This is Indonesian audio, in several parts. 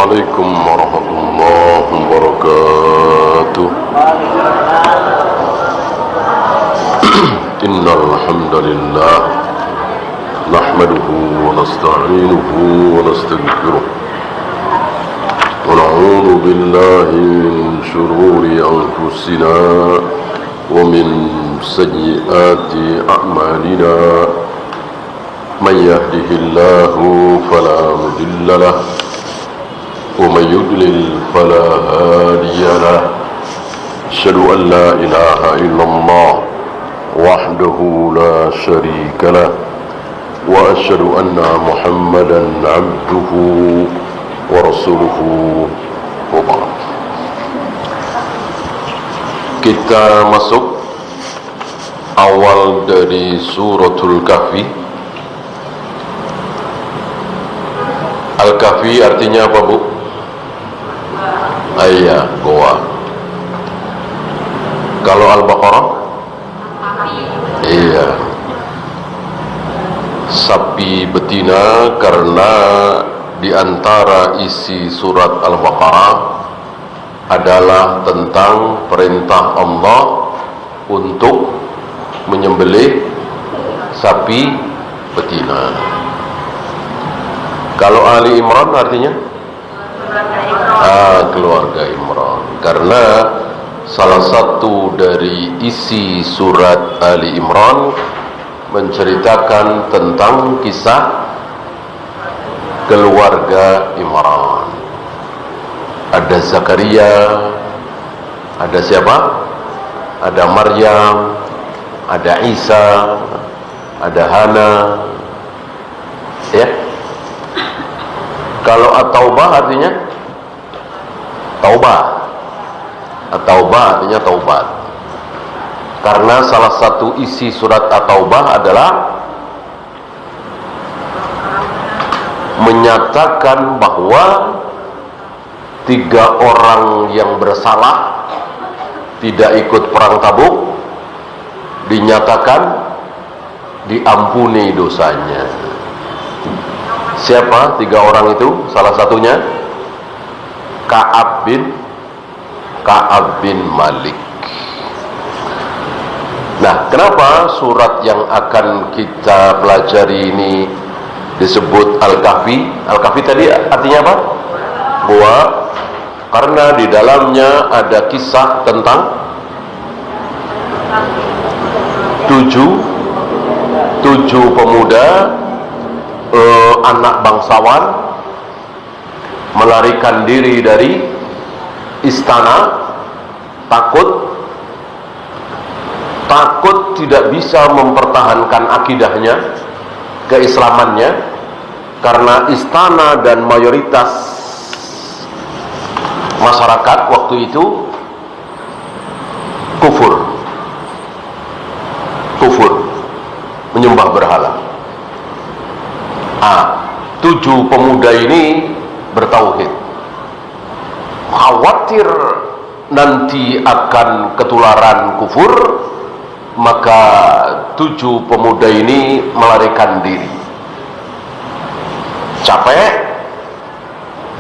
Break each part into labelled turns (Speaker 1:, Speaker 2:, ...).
Speaker 1: Assalamualaikum warahmatullahi wabarakatuh. Innal hamdalillah nahmaduhu wa nasta'inuhu wa nastaghfiruh wa na'udzu billahi min shururi anfusina wa min sayyiati a'malina. Man yahdihillahu fala mudilla lahu wa man yudlil fala hadiya lahu. Asyhadu an la ilaha illallah wahdahu la syarika lahu wa asyhadu anna Muhammadan abduhu wa rasuluhu. Wa ba'd. Kita masuk awal dari suratul Kahfi. Al-Kahfi artinya apa, Bu? Iya, goa. Kalau Al-Baqarah? Iya, sapi betina, karena di antara isi surat Al-Baqarah adalah tentang perintah Allah untuk menyembelih sapi betina. Kalau Ali Imran artinya? Keluarga Imran. Karena salah satu dari isi surat Ali Imran menceritakan tentang kisah keluarga Imran. Ada Zakaria, ada siapa? Ada Maryam, ada Isa, ada Hana. Ya. Kalau at-taubah artinya taubah. At-taubah artinya taubat. Karena salah satu isi surat at-taubah adalah menyatakan bahwa 3 orang yang bersalah tidak ikut perang Tabuk dinyatakan diampuni dosanya. Siapa 3 orang itu? Salah satunya Ka'ab bin Malik. Nah, kenapa surat yang akan kita pelajari ini disebut Al-Kahfi? Al-Kahfi tadi artinya apa? Gua. Karena di dalamnya ada kisah tentang 7 pemuda, anak bangsawan melarikan diri dari istana, takut tidak bisa mempertahankan akidahnya, keislamannya, karena istana dan mayoritas masyarakat waktu itu kufur, menyembah berhala. 7 pemuda ini bertauhid, khawatir nanti akan ketularan kufur, maka 7 pemuda ini melarikan diri. Capek,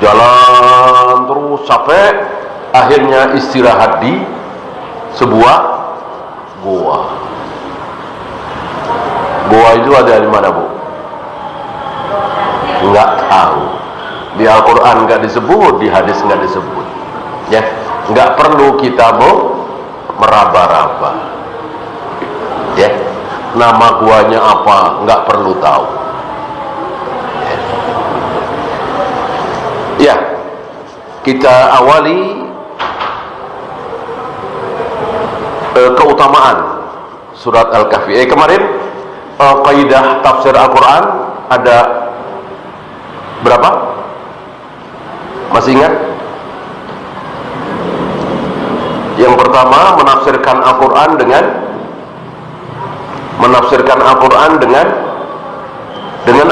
Speaker 1: jalan terus capek, akhirnya istirahat di sebuah goa. Goa itu ada di mana, Bu? Enggak tahu. Di Al-Quran enggak disebut, di hadis enggak disebut. Ya, enggak perlu kita meraba-raba. Ya, nama guanya apa enggak perlu tahu. Ya, kita awali keutamaan surat Al-Kahfi. Kemarin kaidah tafsir Al-Quran ada berapa? Masih ingat? Yang pertama, menafsirkan Al-Quran dengan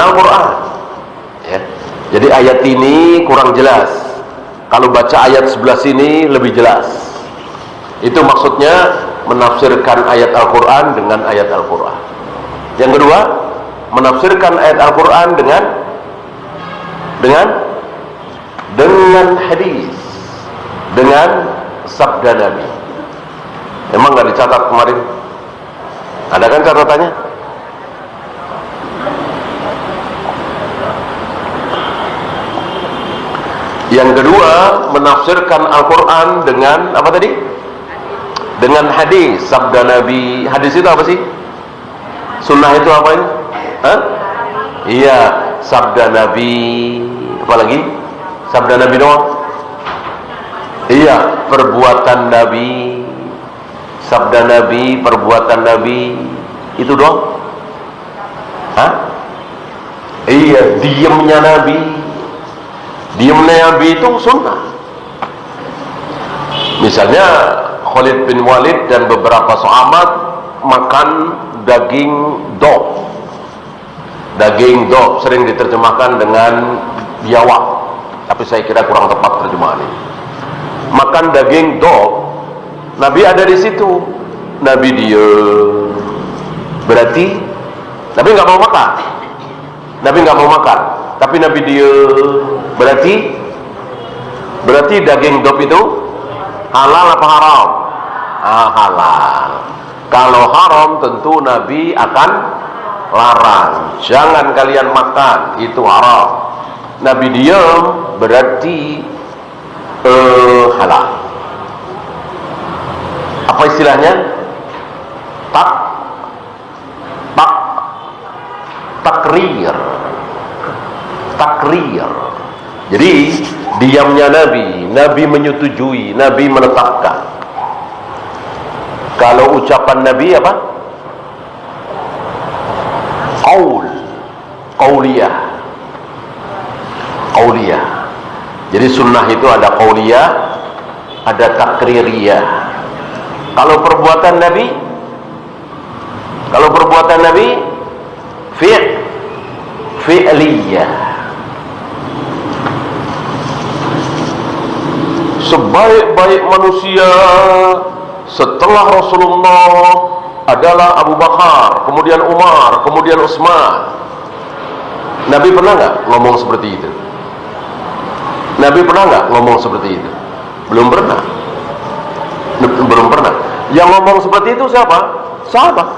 Speaker 1: Al-Quran. Ya. Jadi ayat ini kurang jelas. Kalau baca ayat sebelah sini lebih jelas. Itu maksudnya menafsirkan ayat Al-Quran dengan ayat Al-Quran. Yang kedua, menafsirkan ayat Al-Quran dengan dengan hadis, dengan sabda Nabi. Emang nggak dicatat kemarin? Ada kan catatannya? Yang kedua, menafsirkan Al-Quran dengan apa tadi? Dengan hadis, sabda Nabi. Hadis itu apa sih? Sunnah itu apa ini? Hah? Iya, sabda Nabi. Apa lagi? Sabda Nabi doang? Iya, perbuatan Nabi. Sabda Nabi, perbuatan Nabi. Itu doang? Hah? Iya, diamnya Nabi. Diamnya Nabi itu sunnah. Misalnya Khalid bin Walid dan beberapa sahabat makan daging dob. Daging dob sering diterjemahkan dengan biawak, tapi saya kira kurang tepat terjemahan ini. Makan daging dob, Nabi ada di situ. Nabi dia berarti Nabi nggak mau makan. Nabi nggak mau makan, tapi Nabi dia berarti daging dob itu halal apa haram? Halal. Kalau haram tentu Nabi akan larang. Jangan kalian makan, itu haram. Nabi diam berarti halal. Apa istilahnya? Takrir. Jadi diamnya Nabi menyetujui, Nabi menetapkan. Kalau ucapan Nabi apa? Qauliyah. Jadi sunnah itu ada qauliyah, ada takririyah. Kalau perbuatan Nabi fi'liyah. Sebaik-baik manusia setelah Rasulullah adalah Abu Bakar, kemudian Umar, kemudian Utsman. Nabi pernah nggak ngomong seperti itu? Belum pernah. Yang ngomong seperti itu siapa? Sahabat.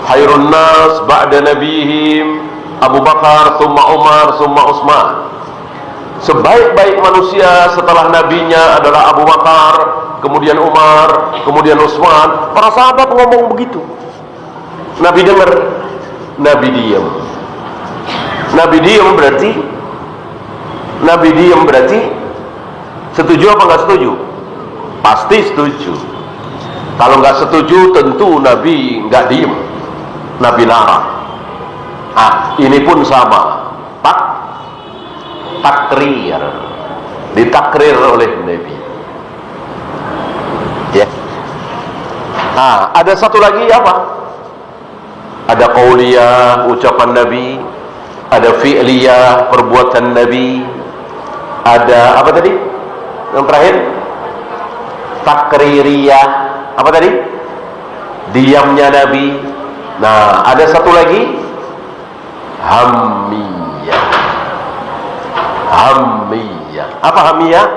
Speaker 1: Khairun nas ba'da nabihim Abu Bakar, summa Umar, summa Utsman. Sebaik-baik manusia setelah nabinya adalah Abu Bakar, kemudian Umar, kemudian Utsman. Para sahabat ngomong begitu. Nabi dengar, Nabi diam. Nabi diam berarti setuju apa nggak setuju? Pasti setuju. Kalau nggak setuju tentu Nabi nggak diam. Nabi larang. Ini pun sama. Takrir. Ditakrir oleh Nabi. Ya. Ada satu lagi apa? Ada qauliyah, ucapan Nabi. Ada fi'liyah, perbuatan Nabi. Ada apa tadi? Yang terakhir? Takririyah. Apa tadi? Diamnya Nabi. Nah, ada satu lagi. Hamiyah. Apa hamiyah?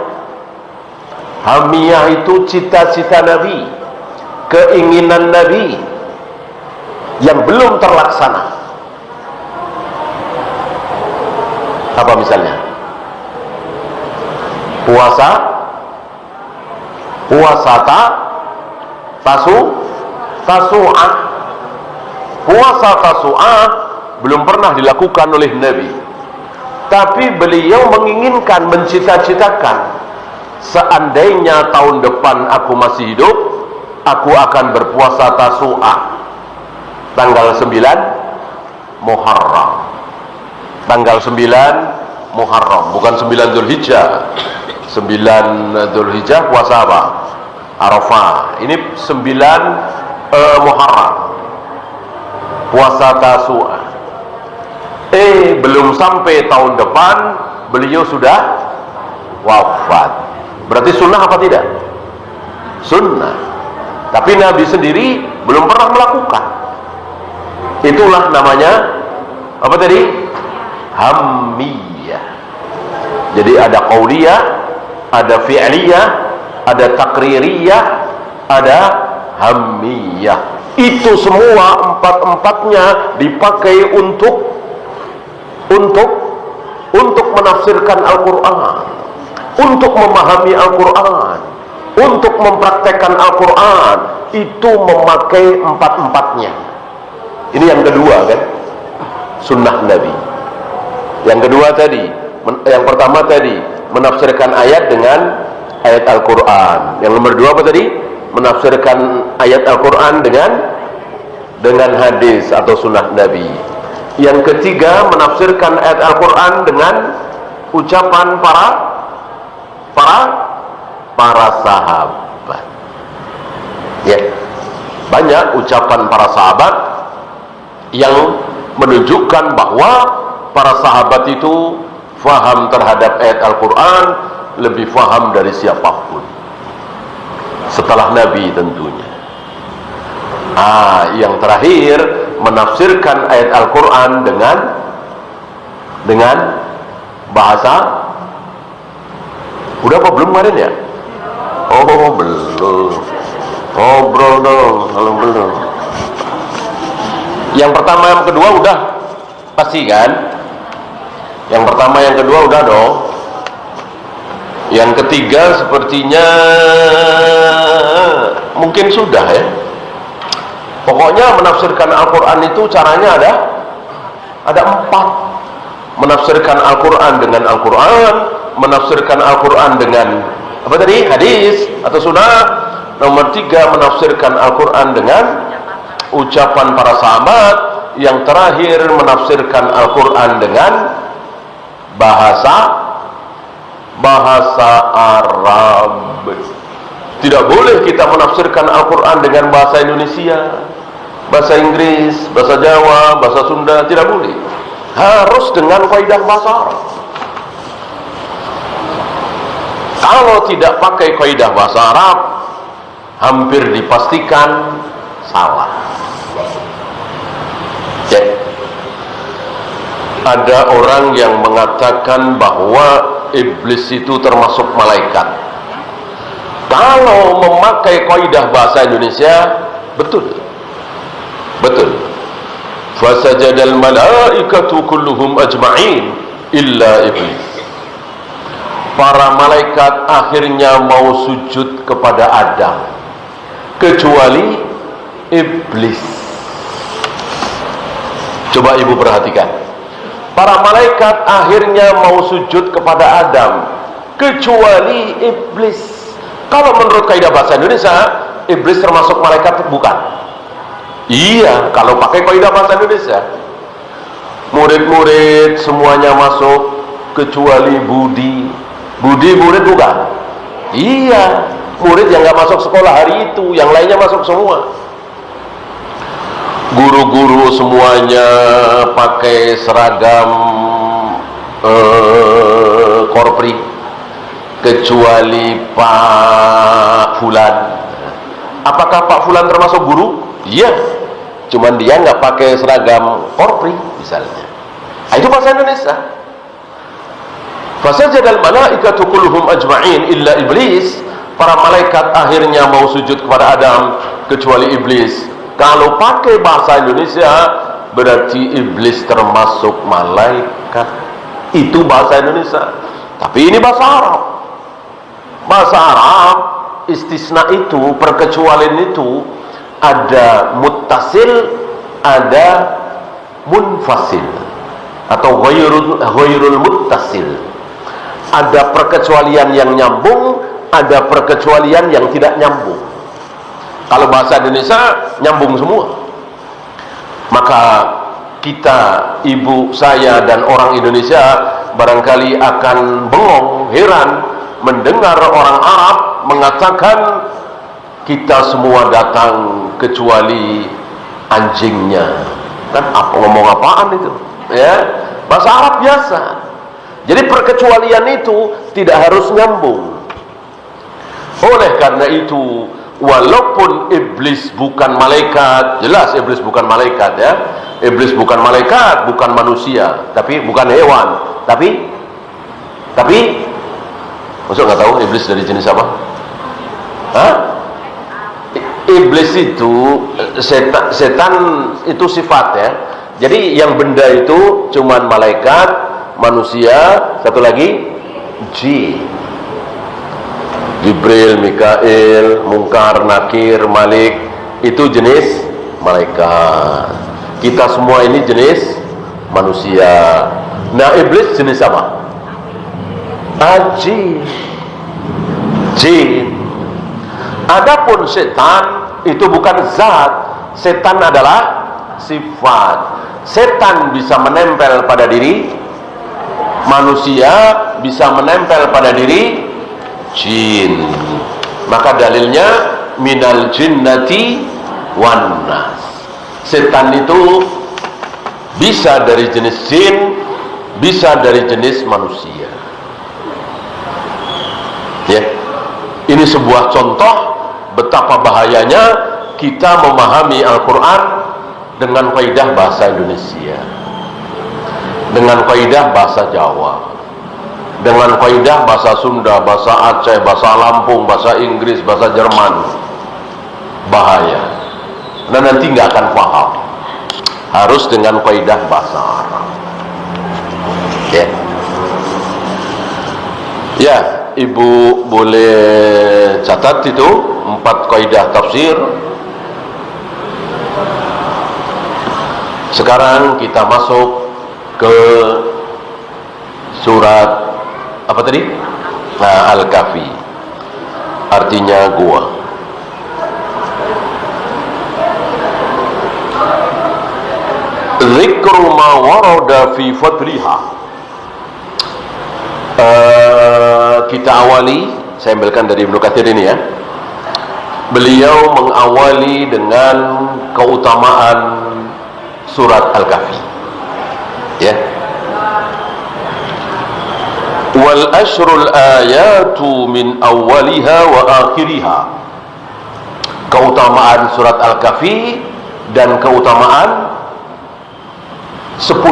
Speaker 1: Hamiyah itu cita-cita Nabi, keinginan Nabi yang belum terlaksana. Apa misalnya? Puasa tasu'ah. Puasa tasu'ah belum pernah dilakukan oleh Nabi. Tapi beliau menginginkan, mencita-citakan, seandainya tahun depan aku masih hidup, aku akan berpuasa tasu'ah tanggal 9 Muharram. Tanggal 9 Muharram, bukan 9 Dzulhijjah. 9 Dzulhijjah puasa apa? Arafah. Ini 9 Muharram, puasa tasu'ah. Belum sampai tahun depan beliau sudah wafat. Berarti sunnah apa tidak? Sunnah. Tapi Nabi sendiri belum pernah melakukan. Itulah namanya apa tadi? Hamiyah. Jadi ada qauliyah, ada fi'liyah, ada takririyah, ada hammiyah. Itu semua empat-empatnya dipakai untuk menafsirkan Al-Quran, untuk memahami Al-Quran, untuk mempraktekkan Al-Quran. Itu memakai empat-empatnya. Ini yang kedua kan, sunnah Nabi. Yang kedua tadi, yang pertama tadi menafsirkan ayat dengan ayat Al-Quran. Yang nomor dua apa tadi? Menafsirkan ayat Al-Quran dengan hadis atau sunnah Nabi. Yang ketiga menafsirkan ayat Al-Quran dengan ucapan para sahabat. Ya, banyak ucapan para sahabat yang menunjukkan bahwa para sahabat itu faham terhadap ayat Al-Quran lebih faham dari siapapun setelah Nabi tentunya. Yang terakhir menafsirkan ayat Al-Quran dengan bahasa. Udah apa belum kemarin ya? Oh belum. Ngobrol dong kalau belum. Yang pertama yang kedua udah pasti kan? Yang pertama yang kedua udah dong. Yang ketiga sepertinya mungkin sudah ya. Pokoknya menafsirkan Al-Quran itu caranya ada empat. Menafsirkan Al-Quran dengan Al-Quran, menafsirkan Al-Quran dengan apa tadi? Hadis atau sunnah. Nomor tiga menafsirkan Al-Quran dengan ucapan para sahabat. Yang terakhir menafsirkan Al-Quran dengan bahasa Arab. Tidak boleh kita menafsirkan Al-Quran dengan bahasa Indonesia, bahasa Inggris, bahasa Jawa, bahasa Sunda. Tidak boleh. Harus dengan kaidah bahasa Arab. Kalau tidak pakai kaidah bahasa Arab, hampir dipastikan salah. Ya. Ada orang yang mengatakan bahwa iblis itu termasuk malaikat. Kalau memakai kaidah bahasa Indonesia, betul. Fasajadal malaikatu kulluhum ajma'in illa iblis. Para malaikat akhirnya mau sujud kepada Adam, kecuali iblis. Coba ibu perhatikan. Para malaikat akhirnya mau sujud kepada Adam, kecuali iblis. Kalau menurut kaidah bahasa Indonesia, iblis termasuk malaikat bukan? Iya, kalau pakai kaidah bahasa Indonesia. Murid-murid semuanya masuk kecuali Budi. Budi murid bukan? Iya, murid yang gak masuk sekolah hari itu, yang lainnya masuk semua. Guru-guru semuanya pakai seragam korpri, kecuali Pak Fulan. Apakah Pak Fulan termasuk guru? Iya, cuman dia nggak pakai seragam korpri misalnya. Itu bahasa Indonesia. Fasajadal malaikatu kulluhum ajma'in illa iblis. Para malaikat akhirnya mau sujud kepada Adam kecuali iblis. Kalau pakai bahasa Indonesia berarti iblis termasuk malaikat. Itu bahasa Indonesia. Tapi ini bahasa Arab. Bahasa Arab istisna itu, perkecualian itu ada muttasil, ada munfasil atau ghairul muttasil. Ada perkecualian yang nyambung, ada perkecualian yang tidak nyambung. Kalau bahasa Indonesia nyambung semua. Maka kita, ibu, saya dan orang Indonesia barangkali akan bengong, heran mendengar orang Arab mengatakan kita semua datang kecuali anjingnya. Kan ngomong apaan itu? Ya, bahasa Arab biasa. Jadi perkecualian itu tidak harus nyambung. Oleh karena itu, walaupun iblis bukan malaikat, jelas iblis bukan malaikat ya. Iblis bukan malaikat, bukan manusia, tapi bukan hewan, tapi Tapi maksud nggak tahu iblis dari jenis apa? Hah? Iblis itu setan itu sifat ya. Jadi yang benda itu cuman malaikat, manusia, satu lagi jin. Jibril, Mikail, Munkar, Nakir, Malik itu jenis malaikat. Kita semua ini jenis manusia. Nah, iblis jenis apa? Jin. Jin. Adapun setan itu bukan zat. Setan adalah sifat. Setan bisa menempel pada diri manusia, bisa menempel pada diri jin. Maka dalilnya minal jinnati wan nas. Setan itu bisa dari jenis jin, bisa dari jenis manusia. Ya. Ini sebuah contoh betapa bahayanya kita memahami Al-Quran dengan kaidah bahasa Indonesia, dengan kaidah bahasa Jawa, dengan kaidah bahasa Sunda, bahasa Aceh, bahasa Lampung, bahasa Inggris, bahasa Jerman. Bahaya. Dan nanti nggak akan paham. Harus dengan kaidah bahasa Arab. Ya. Ya, Ibu boleh catat itu 4 kaidah tafsir. Sekarang kita masuk ke surat apa tadi? Nah, Al-Kahfi. Artinya gua. Zikru ma warada fi fadliha. Kita awali, saya ambilkan dari Ibnu Katsir ini ya. Beliau mengawali dengan keutamaan surat Al-Kahfi. Ya. Wal ashrul ayatu min awwaliha wa akhiriha. Keutamaan surat Al-Kahfi dan keutamaan 10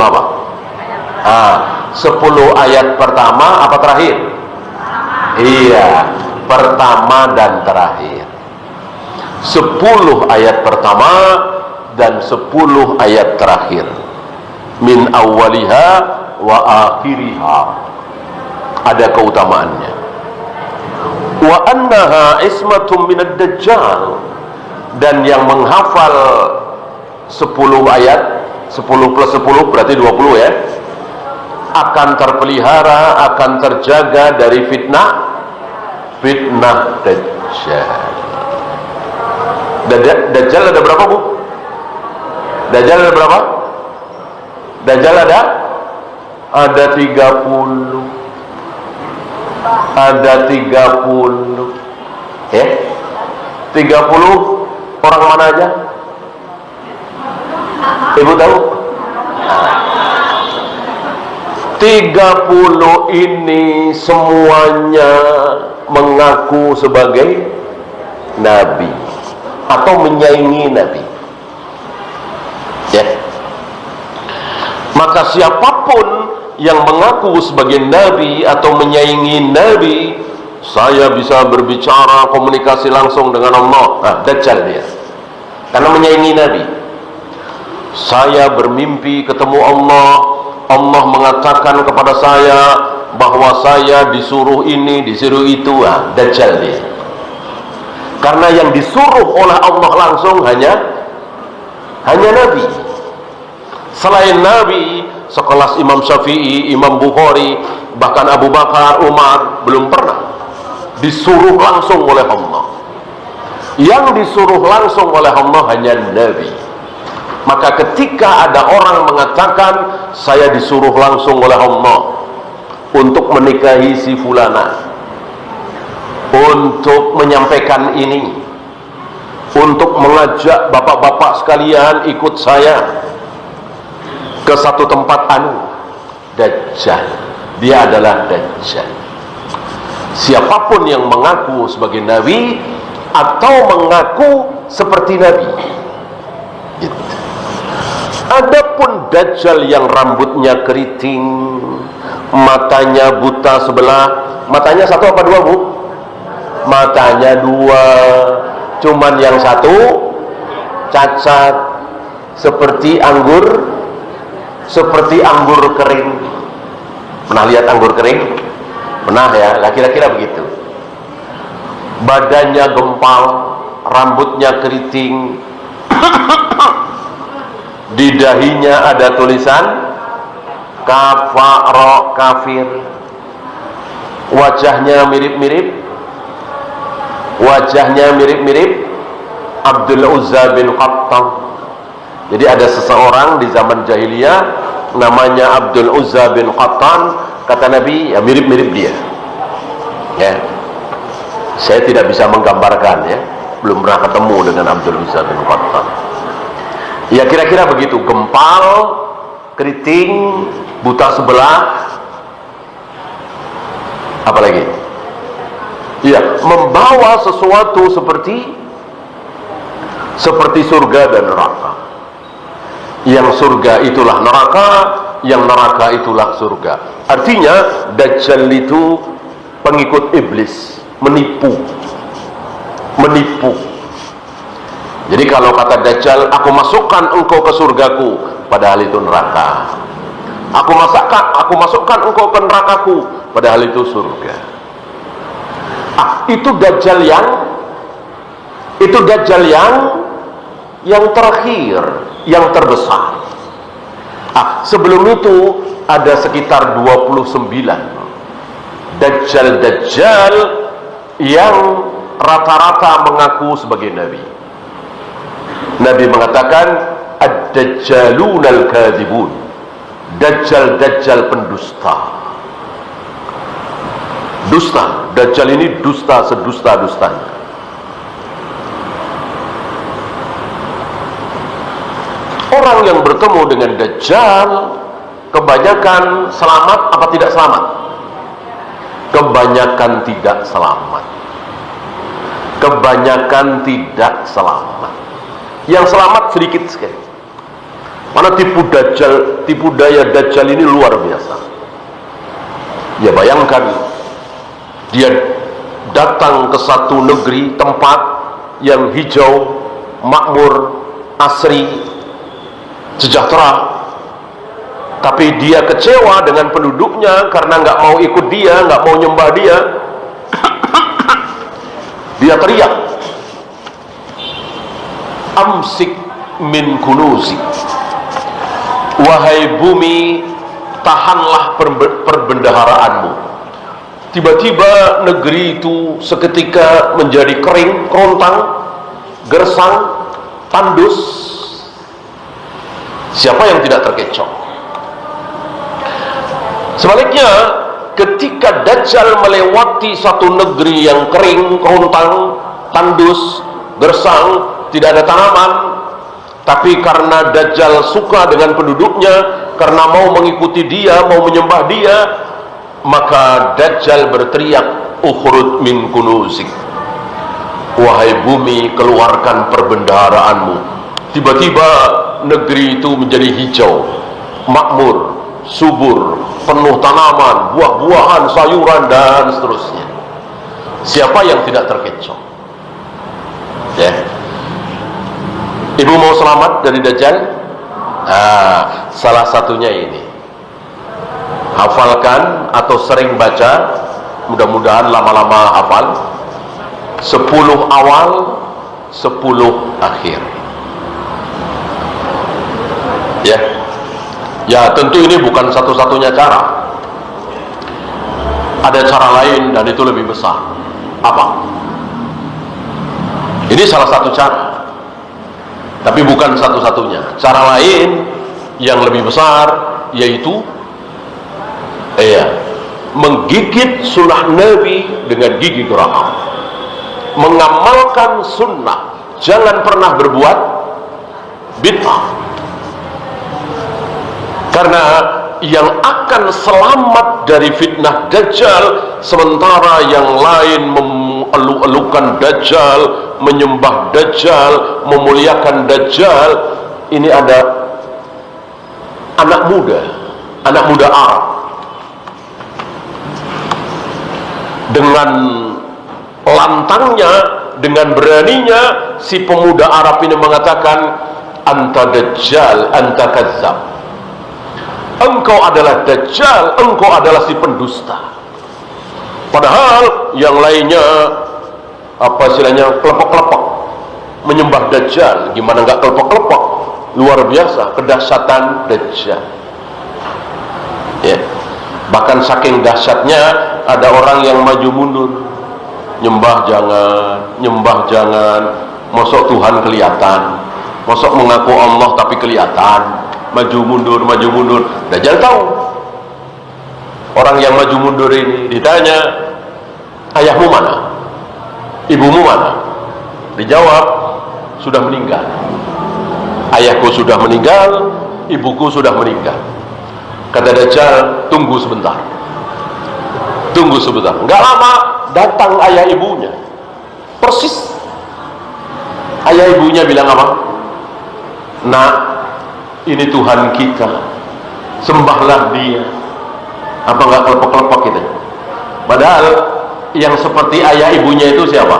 Speaker 1: apa? 10 ayat pertama apa terakhir? Iya, pertama dan terakhir. 10 ayat pertama dan 10 ayat terakhir. Min awwaliha wa akhiriha. Ada keutamaannya. Wa annaha ismatum minad dajjal. Dan yang menghafal 10 ayat, 10 plus 10 berarti 20 ya, akan terpelihara, akan terjaga dari fitnah Dajjal. Dajjal ada berapa, Bu? Dajjal ada berapa? Dajjal ada 30. Ada 30. Ya? 30 orang mana aja? Ibu tahu? 30 ini semuanya mengaku sebagai nabi atau menyaingi nabi. Ya. Maka siapapun yang mengaku sebagai nabi atau menyaingi nabi, saya bisa berbicara komunikasi langsung dengan Allah. Nah, Dajjal dia. Karena menyaingi nabi. Saya bermimpi ketemu Allah. Allah mengatakan kepada saya bahwa saya disuruh ini, disuruh itu. Nah, Dajjal dia. Karena yang disuruh oleh Allah langsung hanya nabi. Selain nabi, sekelas Imam Syafi'i, Imam Bukhari, bahkan Abu Bakar, Umar belum pernah disuruh langsung oleh Allah. Yang disuruh langsung oleh Allah hanya nabi. Maka ketika ada orang mengatakan saya disuruh langsung oleh Allah untuk menikahi si fulana, untuk menyampaikan ini, untuk mengajak bapak-bapak sekalian ikut saya ke satu tempat Dajjal. Dia adalah Dajjal. Siapapun yang mengaku sebagai nabi atau mengaku seperti nabi, gitu. Adapun Dajjal yang rambutnya keriting, matanya buta sebelah. Matanya satu apa dua, Bu? Matanya dua, cuman yang satu cacat, seperti anggur kering. Pernah lihat anggur kering? Pernah ya? Lah kira-kira begitu. Badannya gempal, rambutnya keriting, di dahinya ada tulisan kafaro, kafir. Wajahnya mirip-mirip Abdul Uzza bin Qattan. Jadi ada seseorang di zaman jahiliyah namanya Abdul Uzza bin Qattan. Kata Nabi, ya mirip-mirip dia ya. Saya tidak bisa menggambarkan ya, belum pernah ketemu dengan Abdul Uzza bin Qattan. Ya kira-kira begitu, gempal, keriting, buta sebelah, apalagi ya, membawa sesuatu seperti surga dan neraka. Yang surga itulah neraka, yang neraka itulah surga. Artinya Dajjal itu pengikut iblis, menipu. Jadi kalau kata Dajjal, aku masukkan engkau ke surgaku, padahal itu neraka. Aku masukkan engkau ke nerakaku, padahal itu surga. Itu Dajjal yang terakhir, yang terbesar. Sebelum itu ada sekitar 29 Dajjal yang rata-rata mengaku sebagai Nabi. Nabi mengatakan ad-dajjalun al-kadhibun, Dajjal pendusta. Dusta, Dajjal ini dusta sedusta-dustanya. Orang yang bertemu dengan Dajjal kebanyakan selamat apa tidak selamat? Kebanyakan tidak selamat. Yang selamat sedikit sekali. Mana tipu daya Dajjal ini luar biasa. Ya bayangkan, dia datang ke satu negeri, tempat yang hijau, makmur, asri, sejahtera, tapi dia kecewa dengan penduduknya karena nggak mau ikut dia, nggak mau nyembah dia. Dia teriak, amsik min kunuzi, wahai bumi, tahanlah perbendaharaanmu. Tiba-tiba negeri itu seketika menjadi kering, kerontang, gersang, tandus. Siapa yang tidak terkecoh? Sebaliknya, ketika Dajjal melewati satu negeri yang kering, kerontang, tandus, gersang, tidak ada tanaman, tapi karena Dajjal suka dengan penduduknya, karena mau mengikuti dia, mau menyembah dia, maka Dajjal berteriak, ukhrud min kunuzik, wahai bumi, keluarkan perbendaharaanmu. Tiba-tiba negeri itu menjadi hijau, makmur, subur, penuh tanaman, buah-buahan, sayuran, dan seterusnya. Siapa yang tidak terkecoh? Ya. Ibu mau selamat dari Dajjal? Salah satunya ini. Hafalkan atau sering baca, mudah-mudahan lama-lama hafal. 10 awal, 10 akhir. Ya tentu ini bukan satu-satunya cara. Ada cara lain dan itu lebih besar. Apa? Ini salah satu cara, tapi bukan satu-satunya. Cara lain yang lebih besar yaitu menggigit sunnah Nabi dengan gigi geraham, mengamalkan sunnah, jangan pernah berbuat bid'ah. Karena yang akan selamat dari fitnah Dajjal, sementara yang lain mengeluh-elukan Dajjal, menyembah Dajjal, memuliakan Dajjal, ini ada anak muda Arab, dengan lantangnya, dengan beraninya si pemuda Arab ini mengatakan, anta dajjal, anta kazzab, engkau adalah dajjal, engkau adalah si pendusta. Padahal yang lainnya apa istilahnya, kelepek-kelepek menyembah dajjal. Gimana nggak kelepek-kelepek? Luar biasa kedahsyatan dajjal, ya. Bahkan saking dahsyatnya ada orang yang maju mundur, nyembah jangan, mosok Tuhan kelihatan, mosok mengaku Allah tapi kelihatan, maju mundur. Dajjal tahu. Orang yang maju mundur ini ditanya, ayahmu mana? Ibumu mana? Dijawab, sudah meninggal. Ayahku sudah meninggal, ibuku sudah meninggal. Kata Dajjal, tunggu sebentar. Enggak lama datang ayah ibunya. Persis ayah ibunya bilang apa? Nak, ini Tuhan kita, sembahlah dia. Apa nggak kelepek-kelepek kita? Padahal yang seperti ayah ibunya itu siapa?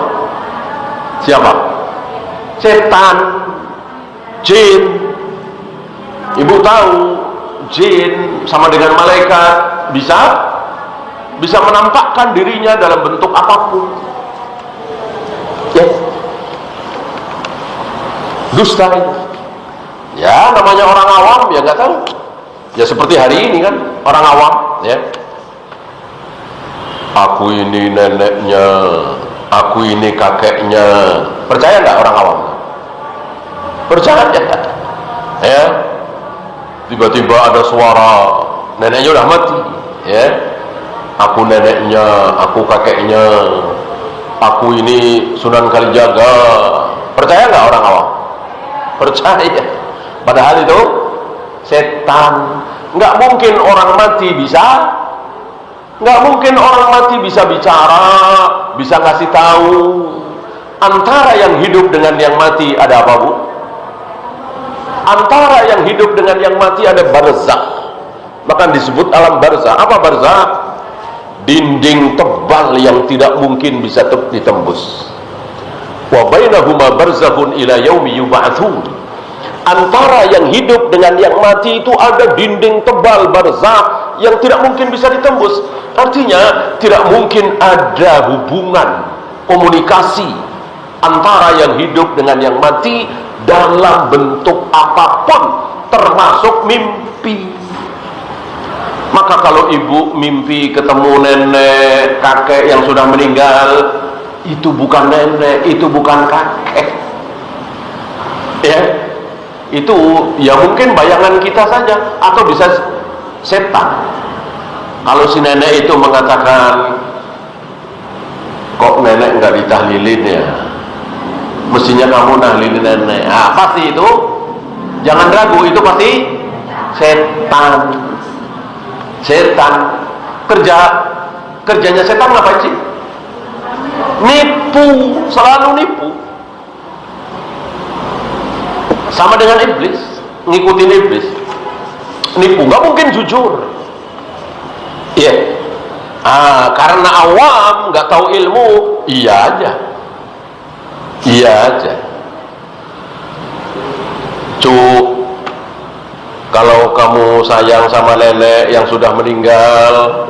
Speaker 1: Setan, jin. Ibu tahu jin sama dengan malaikat bisa menampakkan dirinya dalam bentuk apapun, ya. Dusta itu, ya. Namanya orang awam ya nggak tahu, ya seperti hari ini kan orang awam, ya. Aku ini neneknya, aku ini kakeknya. Percaya nggak orang awam? Percaya, ya. Tiba-tiba ada suara, neneknya udah mati, ya. Aku neneknya, aku kakeknya, aku ini Sunan Kalijaga. Percaya nggak orang awam? Percaya. Padahal itu setan. Nggak mungkin orang mati bisa. Nggak mungkin orang mati bisa bicara, bisa ngasih tahu. Antara yang hidup dengan yang mati ada apa, Bu? Antara yang hidup dengan yang mati ada barzakh. Maka disebut alam barzakh. Apa barzakh? Dinding tebal yang tidak mungkin bisa ditembus. Wa bainahuma barzakhun ila yaumi yub'atsun. Antara yang hidup dengan yang mati itu ada dinding tebal barzakh yang tidak mungkin bisa ditembus. Artinya tidak mungkin ada hubungan komunikasi antara yang hidup dengan yang mati dalam bentuk apapun, termasuk mimpi. Maka kalau ibu mimpi ketemu nenek, kakek yang sudah meninggal, itu bukan nenek, itu bukan kakek, ya. Itu ya mungkin bayangan kita saja, atau bisa setan. Kalau si nenek itu mengatakan, kok nenek nggak ditahlilin ya, mestinya kamu nahlilin nenek. Ah, pasti itu, jangan ragu, itu pasti setan. Kerjanya setan ngapain sih? Nipu, selalu nipu. Sama dengan iblis, ngikutin iblis, nipu, nggak mungkin jujur, ya. Karena awam, nggak tahu ilmu, iya aja. Kalau kamu sayang sama nenek yang sudah meninggal,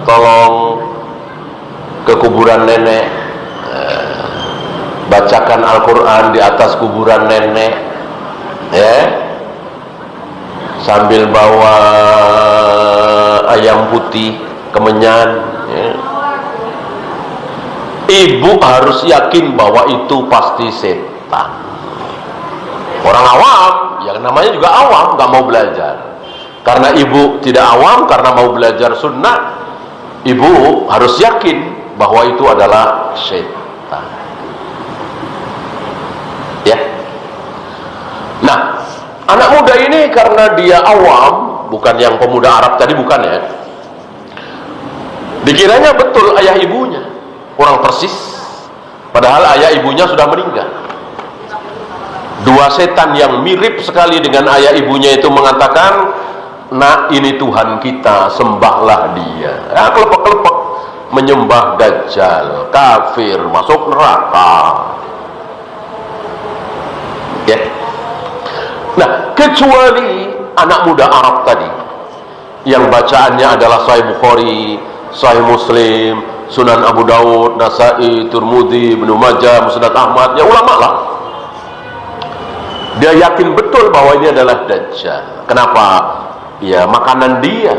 Speaker 1: tolong ke kuburan nenek, bacakan Al-Quran di atas kuburan nenek, ya, sambil bawa ayam putih kemenyan, ya. Ibu harus yakin bahwa itu pasti setan. Orang awam, yang namanya juga awam, gak mau belajar. Karena ibu tidak awam, karena mau belajar sunnah, ibu harus yakin bahwa itu adalah setan, ya. Nah, anak muda ini karena dia awam, bukan yang pemuda Arab tadi, bukan, ya. Dikiranya betul ayah ibunya, kurang persis. Padahal ayah ibunya sudah meninggal. Dua setan yang mirip sekali dengan ayah ibunya itu mengatakan, "Nak, ini Tuhan kita, sembahlah dia." Kelepek-kelepek menyembah Dajjal, kafir, masuk neraka. Ya. Nah, kecuali anak muda Arab tadi yang bacaannya adalah Sahih Bukhari, Sahih Muslim, Sunan Abu Daud, Nasai, Tirmidzi, Ibnu Majah, Musnad Ahmad, ya ulama lah. Dia yakin betul bahwa ini adalah Dajjal. Kenapa? Ya makanan dia,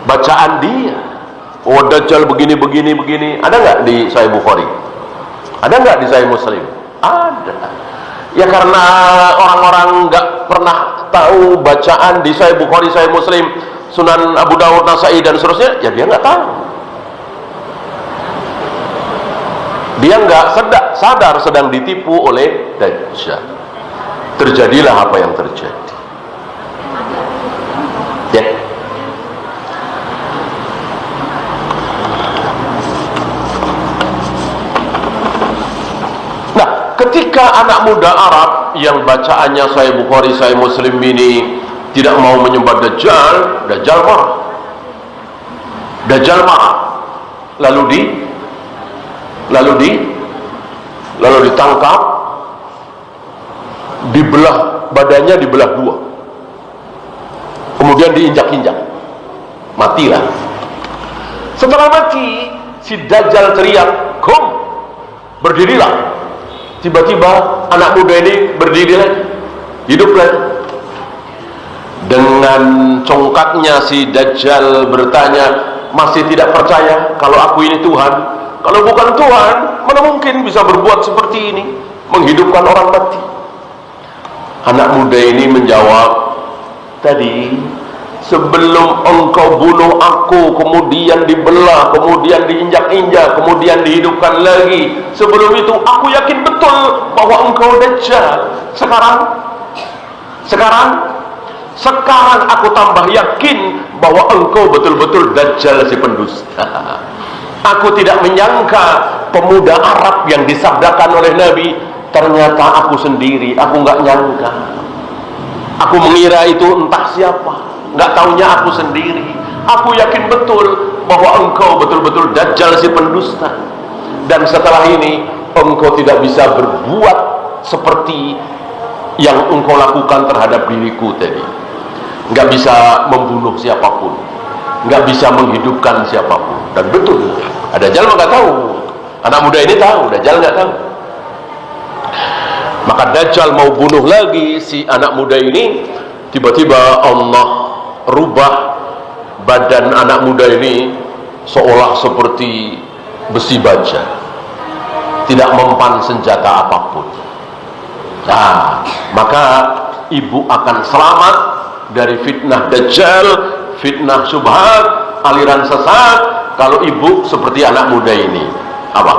Speaker 1: bacaan dia. Oh, Dajjal begini. Ada nggak di Sahih Bukhari? Ada nggak di Sahih Muslim? Ada. Ya karena orang-orang nggak pernah tahu bacaan di Sahih Bukhari, Sahih Muslim, Sunan Abu Daud, Nasai dan seterusnya, ya dia nggak tahu. Dia nggak sadar sedang ditipu oleh Dajjal. Terjadilah apa yang terjadi. Ya. Nah, ketika anak muda Arab yang bacaannya Sahih Bukhari, Sahih Muslim ini tidak mau menyembah Dajjal, Dajjal marah. Lalu ditangkap, dibelah badannya, dibelah dua, kemudian diinjak-injak, matilah. Setelah mati, si Dajjal teriak, "Kum, berdirilah." Tiba-tiba anak muda ini berdiri lagi, hidup lagi. Dengan congkaknya si Dajjal bertanya, "Masih tidak percaya kalau aku ini Tuhan? Kalau bukan Tuhan, mana mungkin bisa berbuat seperti ini, menghidupkan orang mati?" Anak muda ini menjawab, "Tadi sebelum engkau bunuh aku, kemudian dibelah, kemudian diinjak-injak, kemudian dihidupkan lagi, sebelum itu aku yakin betul bahwa engkau Dajjal. Sekarang aku tambah yakin bahwa engkau betul-betul Dajjal, si pendusta." Aku tidak menyangka pemuda Arab yang disabdakan oleh Nabi ternyata aku sendiri. Aku nggak nyangka. Aku mengira itu entah siapa, nggak taunya aku sendiri. Aku yakin betul bahwa engkau betul-betul Dajjal, si pendusta. Dan setelah ini engkau tidak bisa berbuat seperti yang engkau lakukan terhadap diriku tadi. Nggak bisa membunuh siapapun, nggak bisa menghidupkan siapapun. Dan betul, Dajjal nggak tahu. Anak muda ini tahu, Dajjal nggak tahu. Maka Dajjal mau bunuh lagi si anak muda ini. Tiba-tiba Allah rubah badan anak muda ini seolah seperti besi baja, tidak mempan senjata apapun. Nah, maka ibu akan selamat dari fitnah Dajjal, fitnah syubhat, aliran sesat, kalau ibu seperti anak muda ini. Apa?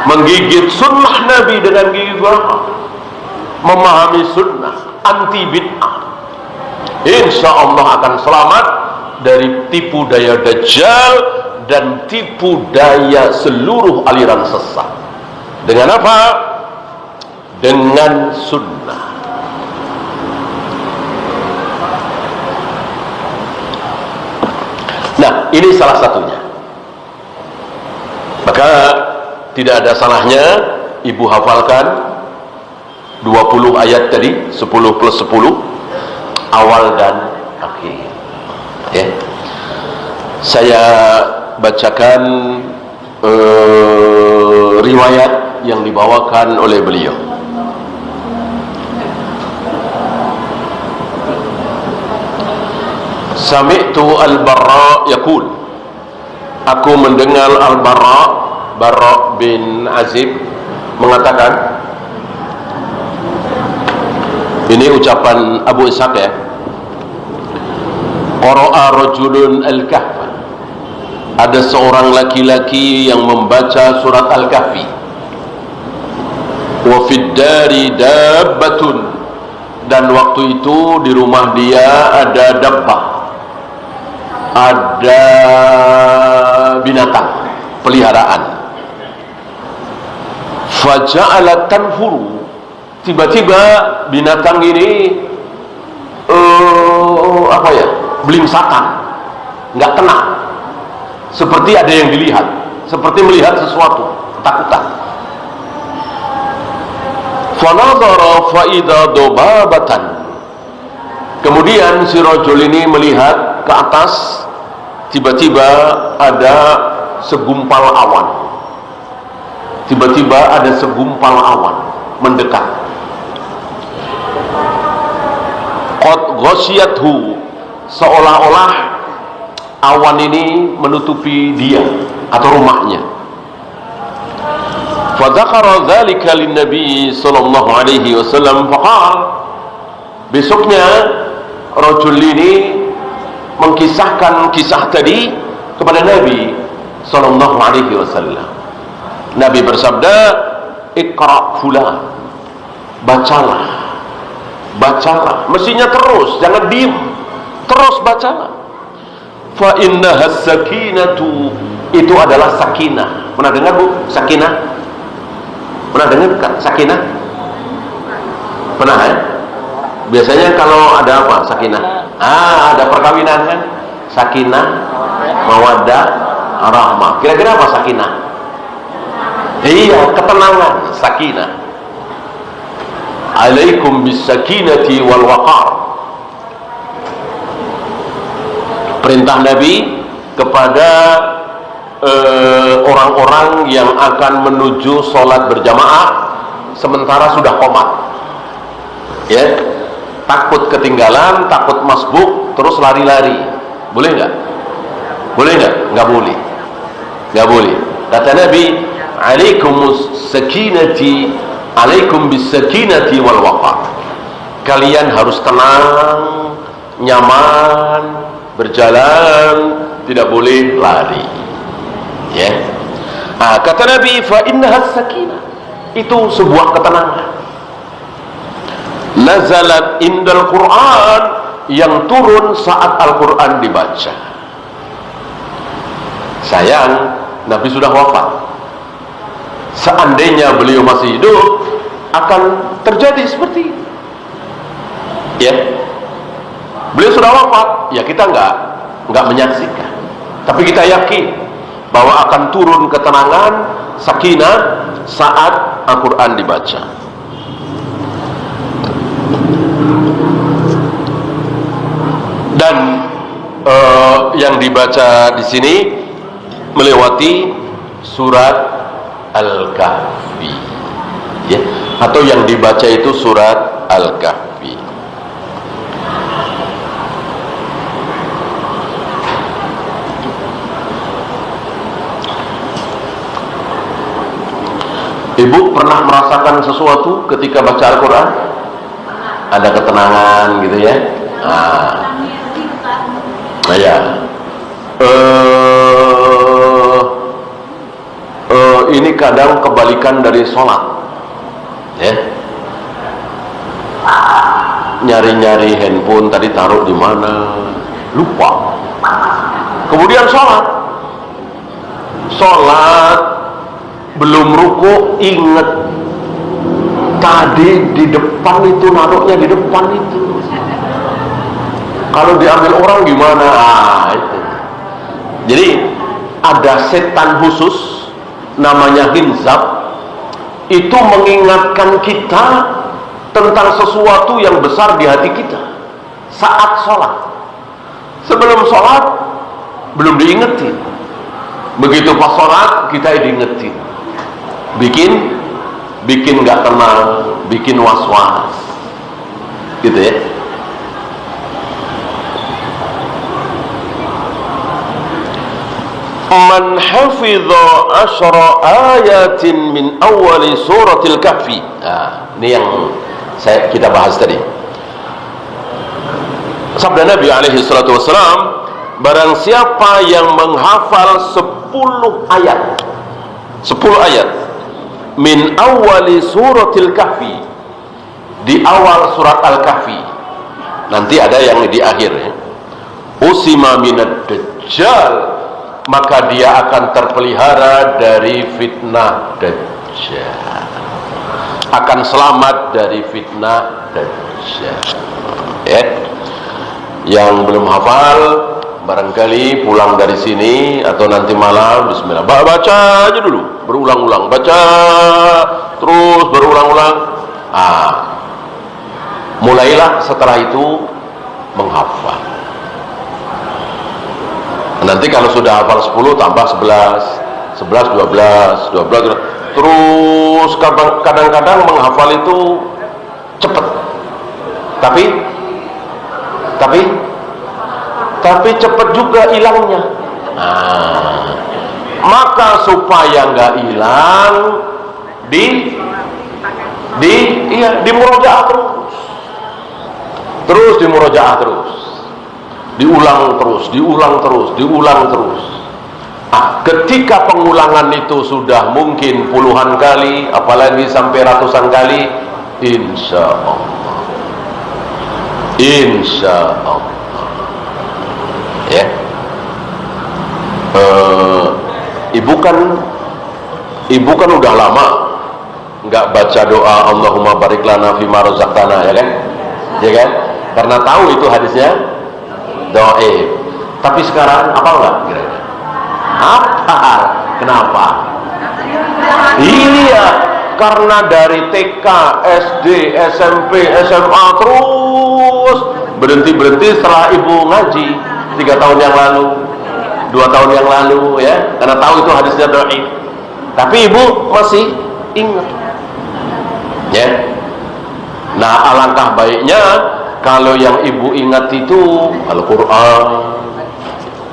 Speaker 1: Menggigit sunnah Nabi dengan gigi gurama, memahami sunnah, anti bid'ah. Insya Allah akan selamat dari tipu daya Dajjal dan tipu daya seluruh aliran sesat. Dengan apa? Dengan sunnah. Nah, ini salah satunya. Maka tidak ada salahnya ibu hafalkan 20 ayat tadi, 10 plus 10, awal dan akhir. Ya. Saya bacakan riwayat yang dibawakan oleh beliau. Sami'tu al-Barra yaqul, aku mendengar Barra bin Azib mengatakan, ini ucapan Abu Ishaq ya, qara'a rajulun al-Kahf, ada seorang laki-laki yang membaca surat Al-Kahfi. Wa fid dari dabbatun, dan waktu itu di rumah dia ada dabbah, ada binatang peliharaan. Faja'alat tanfuru, tiba-tiba binatang ini belingsatan, nggak tenang, seperti ada yang dilihat, seperti melihat sesuatu, ketakutan. Fanadhara faida dobabatan, kemudian si rajul ini melihat ke atas, tiba-tiba ada segumpal awan, tiba-tiba ada segumpal awan mendekat. Qad ghasyiyathu, seolah-olah awan ini menutupi dia atau rumahnya. Fadzakara dzalika lin-nabi sallallahu alaihi wasallam faqala, besoknya rajul ini mengkisahkan kisah tadi kepada Nabi sallallahu alaihi wasallam. Nabi bersabda, "Iqra fulan." Bacalah. Bacalah, mestinya terus, jangan diem, terus bacalah. Fa innaha sakinatu, itu adalah sakinah. Pernah dengar Bu sakinah? Pernah dengar kan sakinah? Pernah ya? Biasanya kalau ada apa sakinah? Ada perkawinan kan? Sakinah, mawaddah, rahmah. Kira-kira apa sakinah? Iya, ketenangan, sakinah. Alaikum bisakinati wal waqar. Perintah Nabi kepada orang-orang yang akan menuju sholat berjamaah sementara sudah qomat, ya, takut ketinggalan, takut masbuk, terus lari-lari, boleh nggak? Boleh nggak? Nggak boleh, nggak boleh. Kata Nabi, alaikumus sakinati, alaikum bisakinati wal waqar. Kalian harus tenang, nyaman, berjalan, tidak boleh lari, ya. Kata Nabi, fa innaha sakinah, itu sebuah ketenangan. Nazalat indal Quran, yang turun saat Al-Quran dibaca. Sayang, Nabi sudah wafat. Seandainya beliau masih hidup, akan terjadi seperti ini, ya. Beliau sudah wafat, ya kita nggak menyaksikan, tapi kita yakin bahwa akan turun ketenangan, sakinah saat Al-Quran dibaca. Dan yang dibaca di sini melewati surat Al-Kahfi, ya, atau yang dibaca itu surat Al-Kahfi. Ibu pernah merasakan sesuatu ketika baca Al-Quran? Ada ketenangan gitu ya? Ya. Ini kadang kebalikan dari sholat, ya. Nyari-nyari handphone tadi taruh di mana, lupa. Kemudian sholat belum ruku, inget tadi di depan itu, naruhnya di depan itu. Kalau diambil orang gimana? Itu. Jadi ada setan khusus namanya Hinzab, itu mengingatkan kita tentang sesuatu yang besar di hati kita saat sholat. Sebelum sholat belum diingetin, begitu pas sholat kita diingetin, bikin nggak tenang, bikin was-was, gitu ya. Man hafidha asyara ayatin min awali suratil kahfi. Ini yang kita bahas tadi. Sabda Nabi alaihi salatu wassalam, barang siapa yang menghafal 10 ayat min awali suratil kahfi, di awal surat Al-Kahfi, nanti ada yang di akhir ya. Usima minad dajjal, maka dia akan terpelihara dari fitnah dajjal. akan selamat dari fitnah Dajjal. Ya. Yang belum hafal barangkali pulang dari sini atau nanti malam, bismillah, baca aja dulu berulang-ulang, baca terus berulang-ulang. Mulailah setelah itu menghafal. Nanti kalau sudah hafal 10 tambah 11, 11 12, 12 terus. Kadang-kadang menghafal itu cepat, tapi cepat juga hilangnya. Maka supaya nggak hilang, di murojaah terus di murojaah terus, diulang terus. Ketika pengulangan itu sudah mungkin puluhan kali, apalagi sampai ratusan kali, insya Allah ya. Ibu kan udah lama nggak baca doa Allahumma barik lana fima razaqtana, ya kan, karena tahu itu hadisnya dhaif. Tapi sekarang apa enggak kira-kira? Kenapa? Iya, karena dari TK, SD, SMP, SMA terus berhenti setelah ibu ngaji 3 tahun yang lalu, 2 tahun yang lalu, ya, karena tahu itu hadisnya dhaif. Tapi ibu masih ingat, ya. Nah, alangkah baiknya kalau yang ibu ingat itu Al-Quran,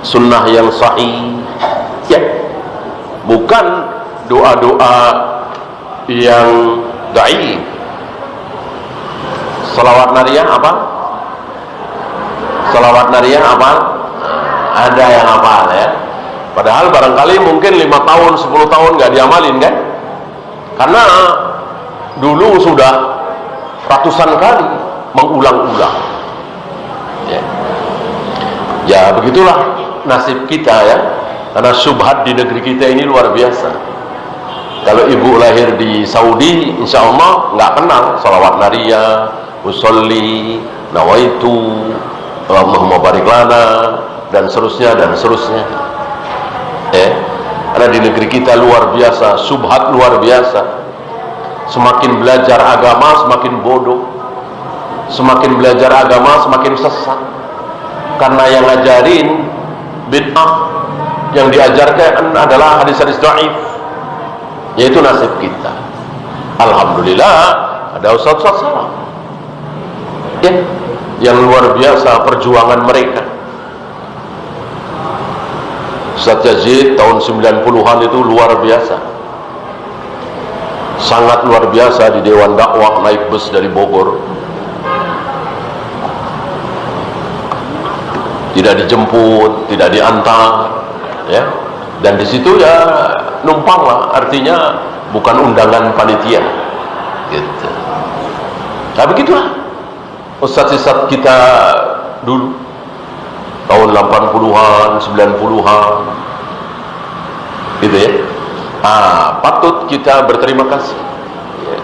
Speaker 1: sunnah yang sahih, ya, bukan doa-doa yang dhaif. Salawat nariyah apa? Ada yang hafal, ya. Padahal barangkali mungkin 5 tahun, 10 tahun nggak diamalin, kan? Karena dulu sudah ratusan kali mengulang-ulang. Ya, begitulah nasib kita, ya. Karena syubhat di negeri kita ini luar biasa. Kalau ibu lahir di Saudi, insya Allah nggak kenal salawat nariyah, usolli, nawaitu, Allahumma barik lana, dan seterusnya. Karena di negeri kita luar biasa, syubhat luar biasa. Semakin belajar agama semakin bodoh, semakin belajar agama semakin sesat. Karena yang ngajarin bid'ah, yang diajarkan adalah hadis-hadis dhaif. Yaitu nasib kita. Alhamdulillah ada ustaz-ustaz salaf, ya, yang luar biasa perjuangan mereka. Ustaz Yazid tahun 90-an itu luar biasa, sangat luar biasa. Di Dewan Dakwah naik bus dari Bogor, tidak dijemput, tidak diantar, ya. Dan di situ ya numpang lah, artinya bukan undangan panitia, gitu. Nah, begitulah ustaz-ustaz kita dulu tahun 80-an, 90-an, gitu, ya. Patut kita berterima kasih, ya.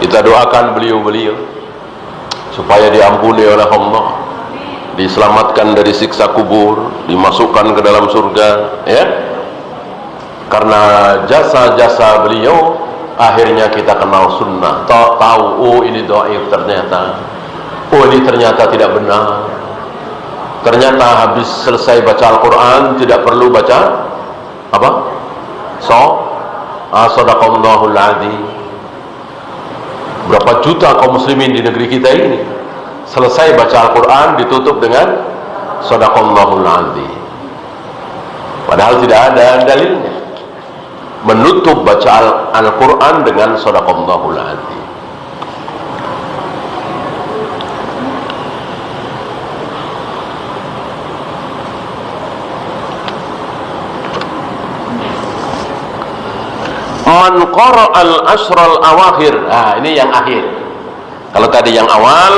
Speaker 1: Kita doakan beliau-beliau supaya diampuni oleh Allah, diselamatkan dari siksa kubur, dimasukkan ke dalam surga, ya. Karena jasa-jasa beliau akhirnya kita kenal sunnah, tahu, oh ini dhaif ternyata, oh ini ternyata tidak benar. Ternyata habis selesai baca Al-Quran tidak perlu baca apa? Sadaqallahul adzim. Berapa juta kaum muslimin di negeri kita ini selesai baca Al-Quran ditutup dengan Sadaqallahul adzim, padahal tidak ada dalilnya menutup baca Al-Quran dengan Sadaqallahul adzim. Man qara'al ashral awakhir. Ini yang akhir. Kalau tadi yang awal,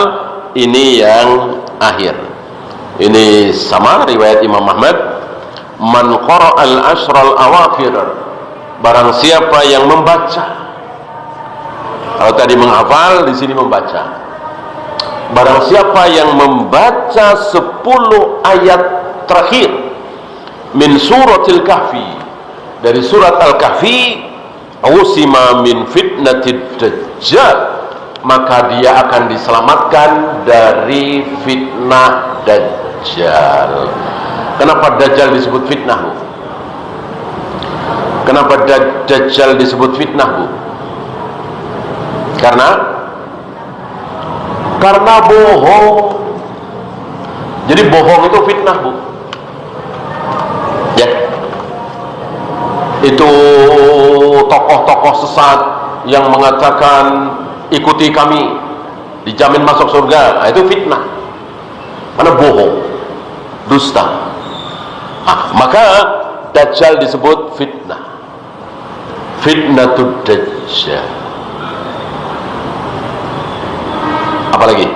Speaker 1: ini yang akhir. Ini sama riwayat Imam Ahmad. Man qara'al ashral awakhir, barang siapa yang membaca Kalau tadi menghafal, di sini membaca. Barang siapa yang membaca 10 ayat terakhir min suratil kahfi, dari surat Al-Kahfi, usima min fitnatid dajjal, maka dia akan diselamatkan dari fitnah dajjal. Kenapa dajjal disebut fitnah, Bu? Kenapa dajjal disebut fitnah, Bu? Karena bohong. Jadi bohong itu fitnah, Bu. Ya. Itu tokoh-tokoh sesat yang mengatakan ikuti kami, dijamin masuk surga. Nah, itu fitnah. Karena bohong, dusta. Maka dajjal disebut fitnah. Fitnatud dajjal. Apalagi?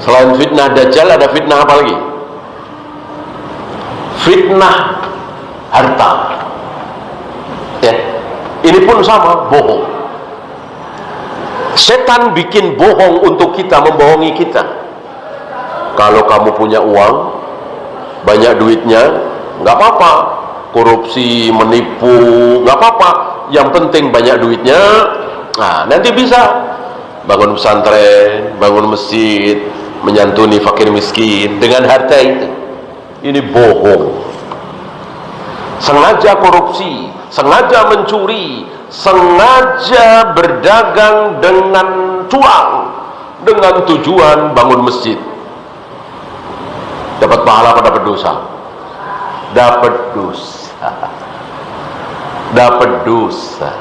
Speaker 1: Selain fitnah dajjal ada fitnah apa lagi? Fitnah harta. Ya. Ini pun sama, bohong. Setan bikin bohong untuk kita, membohongi kita. Kalau kamu punya uang, banyak duitnya, nggak apa-apa. Korupsi, menipu, nggak apa-apa. Yang penting banyak duitnya. Nah, nanti bisa bangun pesantren, bangun masjid, menyantuni fakir miskin dengan harta itu. Ini bohong. Sengaja korupsi, sengaja mencuri, sengaja berdagang dengan curang, dengan tujuan bangun masjid. Dapat pahala apa dapat dosa? Dapat dosa. Dapat dosa.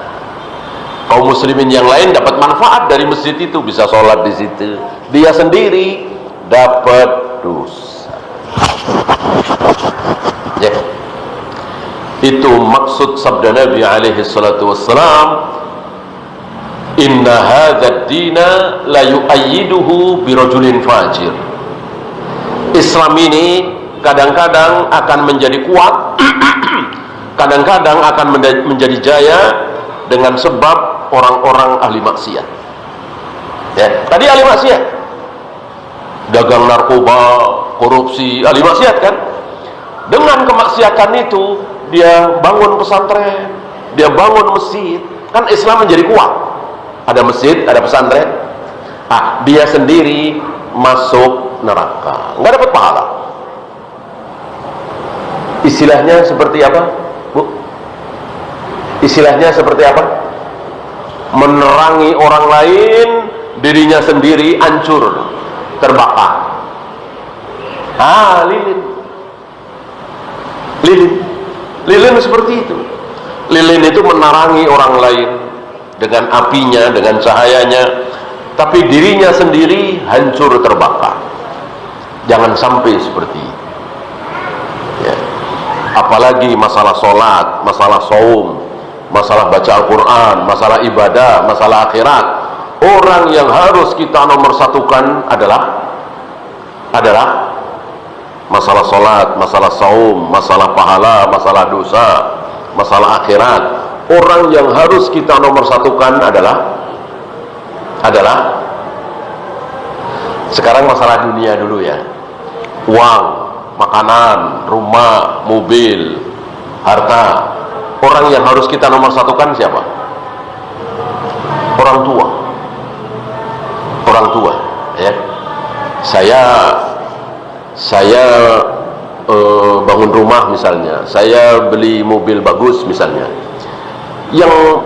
Speaker 1: Kaum muslimin yang lain dapat manfaat dari masjid itu, bisa sholat di situ. Dia sendiri dapat dosa. Ya. Itu maksud sabda Nabi alaihi salatu wassalam, inna hadzal dina la yu'ayyiduhu birajulin fajir. Islam ini kadang-kadang akan menjadi kuat, kadang-kadang akan menjadi jaya dengan sebab orang-orang ahli maksiat. Ya, tadi ahli maksiat, dagang narkoba, korupsi, ahli maksiat kan? Dengan kemaksiatan itu dia bangun pesantren, dia bangun masjid, kan Islam menjadi kuat. Ada masjid, ada pesantren. Dia sendiri masuk neraka, nggak dapat pahala. Istilahnya seperti apa, Bu? Istilahnya seperti apa? Menerangi orang lain, dirinya sendiri hancur, terbakar. Lilin seperti itu. Lilin itu menerangi orang lain dengan apinya, dengan cahayanya, tapi dirinya sendiri hancur, terbakar. Jangan sampai seperti itu. Ya. Apalagi masalah sholat, masalah saum, masalah baca Al-Quran, masalah ibadah, masalah akhirat. Orang yang harus kita nomor satukan adalah masalah sholat, masalah saum, masalah pahala, masalah dosa, masalah akhirat. Orang yang harus kita nomor satukan adalah sekarang masalah dunia dulu ya. Uang, makanan, rumah, mobil, harta. Orang yang harus kita nomor satukan siapa? Orang tua. Orang tua, ya. Saya bangun rumah misalnya, saya beli mobil bagus misalnya.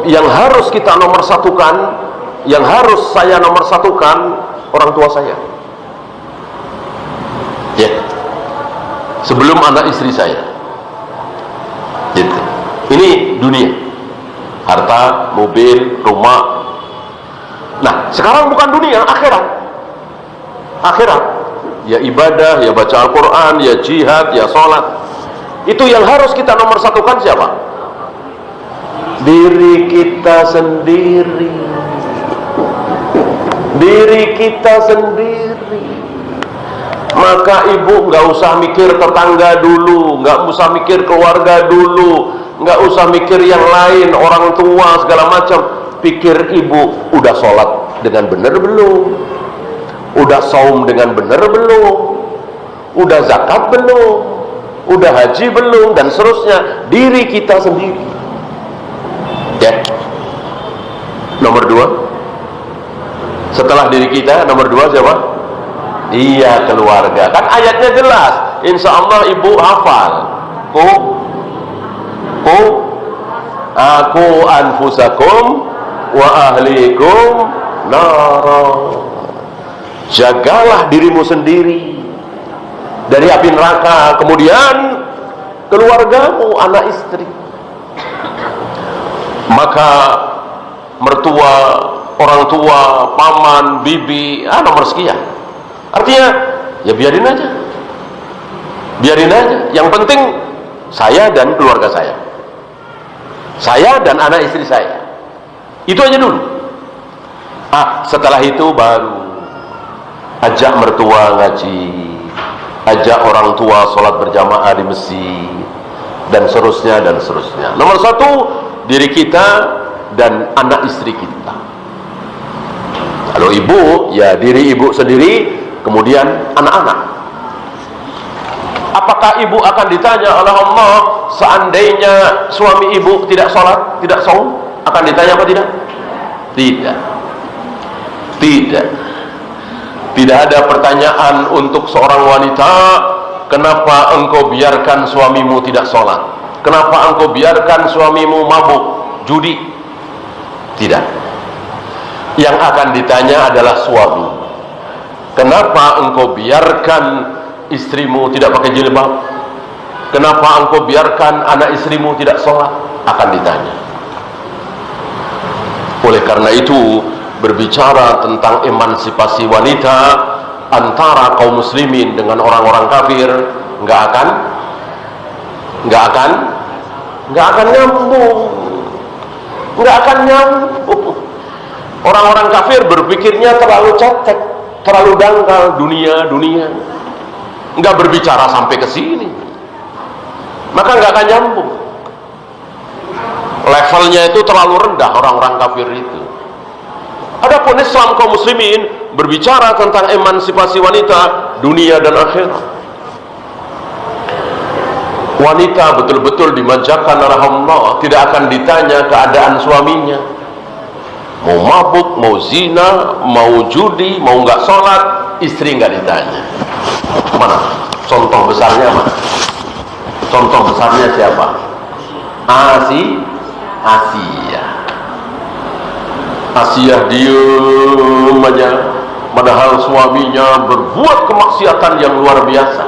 Speaker 1: Yang harus kita nomor satukan, yang harus saya nomor satukan orang tua saya. Ya. Sebelum anak istri saya. Gitu. Ini dunia. Harta, mobil, rumah. Nah, sekarang bukan dunia, akhirat. Akhirat. Ya ibadah, ya baca Al-Quran, ya jihad, ya sholat. Itu yang harus kita nomor satukan siapa? Diri kita sendiri. Diri kita sendiri. Maka ibu nggak usah mikir tetangga dulu, nggak usah mikir keluarga dulu, nggak usah mikir yang lain, orang tua segala macam. pikir ibu udah sholat dengan benar belum, udah saum dengan benar belum, udah zakat belum, udah haji belum, dan seterusnya. Diri kita sendiri ya. Nomor 2, setelah diri kita, nomor 2 siapa? Iya, keluarga. Kan ayatnya jelas, insya Allah ibu hafal. Aku anfusakum wa ahlikum nara. Jagalah dirimu sendiri dari api neraka, kemudian keluargamu, anak istri. Maka mertua, orang tua, paman, bibi, nomor sekian. Artinya ya biarin aja, yang penting saya dan keluarga saya dan anak istri saya, itu aja dulu. Setelah itu baru ajak mertua ngaji, ajak orang tua sholat berjamaah di masjid, dan seterusnya. Nomor 1, diri kita dan anak istri kita. Kalau ibu, ya diri ibu sendiri, kemudian anak-anak. Apakah ibu akan ditanya oleh Allah seandainya suami ibu tidak sholat, tidak saum? Akan ditanya apa tidak? Tidak ada pertanyaan untuk seorang wanita, kenapa engkau biarkan suamimu tidak sholat? Kenapa engkau biarkan suamimu mabuk, judi? Tidak. Yang akan ditanya adalah suami. Kenapa engkau biarkan istrimu tidak pakai jilbab? Kenapa engkau biarkan anak istrimu tidak sholat? Akan ditanya. Oleh karena itu, berbicara tentang emansipasi wanita antara kaum muslimin dengan orang-orang kafir nggak akan nyambung. Orang-orang kafir berpikirnya terlalu cetek, terlalu dangkal, dunia, nggak berbicara sampai ke sini, maka nggak akan nyambung. Levelnya itu terlalu rendah orang-orang kafir itu. Adapun Islam kaum muslimin berbicara tentang emansipasi wanita, dunia dan akhirat. Wanita betul-betul dimanjakan oleh Allah, tidak akan ditanya keadaan suaminya. Mau mabuk, mau zina, mau judi, mau nggak sholat, istri nggak ditanya. Mana? Contoh besarnya mana? Contoh besarnya siapa? Asia diem aja, padahal suaminya berbuat kemaksiatan yang luar biasa.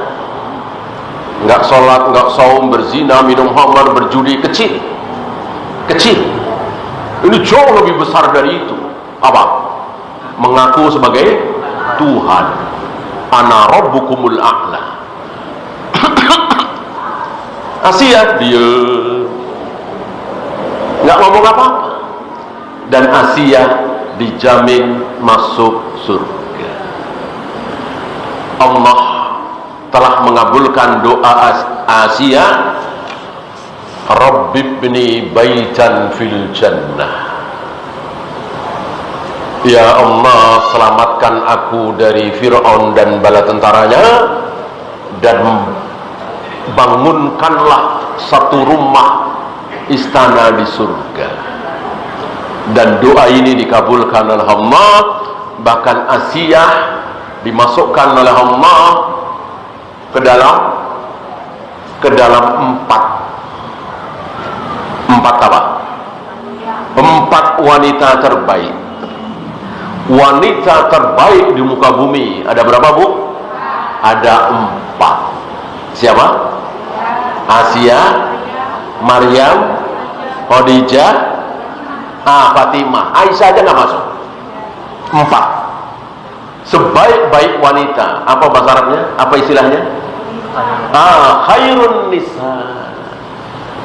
Speaker 1: Nggak sholat, nggak saum, berzina, minum khamar, berjudi, kecil. Ini jauh lebih besar dari itu. Apa? Mengaku sebagai Tuhan. Ana rabbukumul a'la. Asia diem, nggak ngomong apa-apa. Dan Asia dijamin masuk surga. Allah telah mengabulkan doa Asia, Rabbibni baitan fil jannah. Ya Allah, selamatkan aku dari Fir'aun dan bala tentaranya, dan bangunkanlah satu rumah istana di surga. Dan doa ini dikabulkan oleh Allah. Bahkan Asia dimasukkan oleh Allah ke dalam empat wanita terbaik. Wanita terbaik di muka bumi ada berapa, Bu? Ada 4. Siapa? Asia, Maryam, Khadijah, Fatimah. Aisyah aja nggak masuk. 4. Sebaik-baik wanita. Apa bahasa Arabnya? Apa istilahnya?